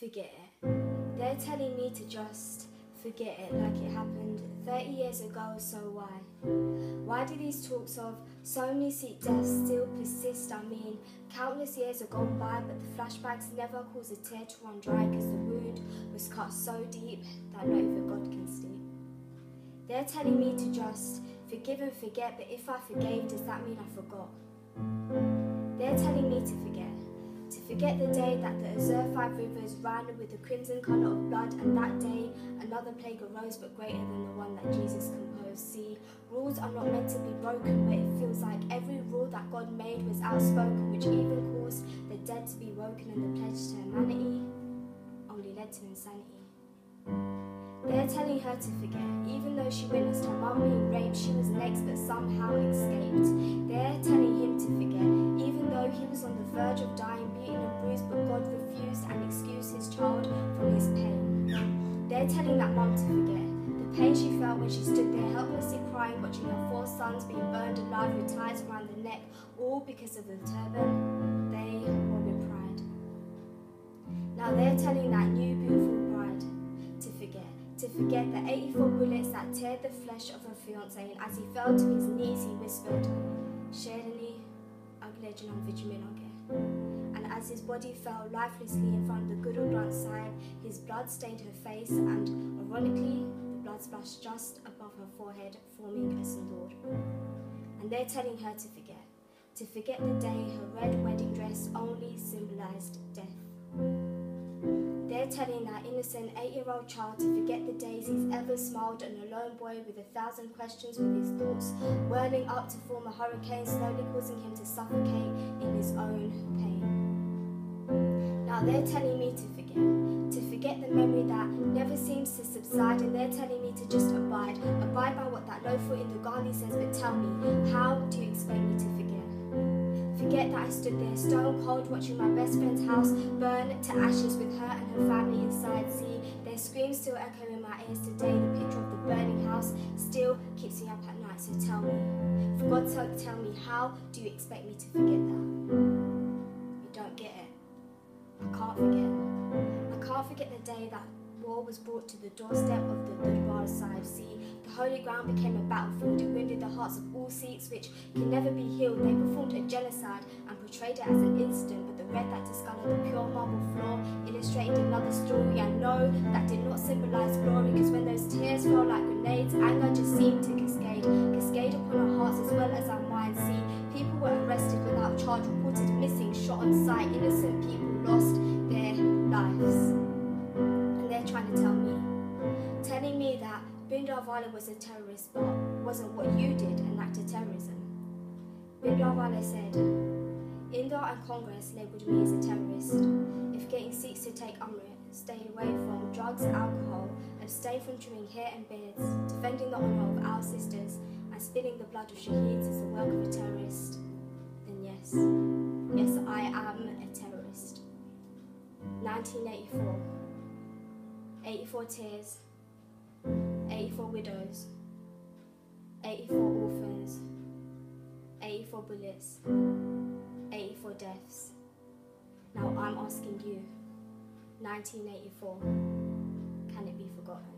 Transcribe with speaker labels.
Speaker 1: forget it. They're telling me to just forget it like it happened 30 years ago, so why? Why do these talks of so many Sikh deaths still persist? I mean, countless years have gone by, but the flashbacks never cause a tear to run dry because the wound was cut so deep that not even God can sleep. They're telling me to just forgive and forget, but if I forgave, does that mean I forgot? They're telling me to forget the day that the Azure 5 rivers ran with the crimson colour of blood, and that day another plague arose but greater than the one that Jesus composed. See, rules are not meant to be broken, but it feels like every rule that God made was outspoken, which even caused the dead to be woken, and the pledge to humanity only led to insanity. They're telling her to forget, even though she witnessed her mum being raped, she was next but somehow escaped. They're telling him to forget, even though he was on the verge of dying, beaten and bruised, but God refused and excused his child from his pain. They're telling that mum to forget, the pain she felt when she stood there helplessly crying, watching her 4 sons being burned alive with ties around the neck, all because of the turban they wore with pride. Now they're telling that new beautiful bride to forget the 84 bullets that teared the flesh of her fiancé, and as he fell to his knees he whispered, "Sherani, aglejan vigilinoge." And as his body fell lifelessly in front of the Guru Granth Sahib, his blood stained her face, and ironically, the blood splashed just above her forehead, forming a sindoor. And they're telling her to forget the day her red wedding dress only symbolized death. They're telling that innocent 8-year-old child to forget the days he's ever smiled, an alone boy with 1,000 questions, with his thoughts whirling up to form a hurricane, slowly causing him to suffocate in his own pain. Now they're telling me to forget the memory that never seems to subside, and they're telling me to just abide by what that loafer in the Gandhi says, but tell me, how do you expect me to forget? Forget that I stood there stone cold watching my best friend's house burn to ashes with her and her family inside. See, their screams still echo in my ears today. The picture of the burning house still keeps me up at night. So tell me, for God's sake, tell me, how do you expect me to forget that? You don't get it. I can't forget. I can't forget the day that war was brought to the doorstep of the Durbar Sahib. See, the holy ground became a battlefield. It wounded the hearts of all Sikhs, which can never be healed. They performed a genocide and portrayed it as an incident, but the red that discoloured the pure marble floor illustrated another story. I know that did not symbolise glory, because when those tears fell like grenades, anger just seemed to cascade upon our hearts as well as our minds. See, people were arrested without charge, reported missing, shot on sight. Innocent people lost their lives. They're trying to telling me that Bhindranwale was a terrorist, but wasn't what you did, an act of terrorism. Bhindranwale said, Indo and Congress labelled me as a terrorist. If getting Sikhs to take Amrit, stay away from drugs, alcohol, abstain from trimming hair and beards, defending the honour of our sisters, and spilling the blood of shaheeds is the work of a terrorist, then yes, I am a terrorist. 1984. 84 tears, 84 widows, 84 orphans, 84 bullets, 84 deaths. Now I'm asking you, 1984, can it be forgotten?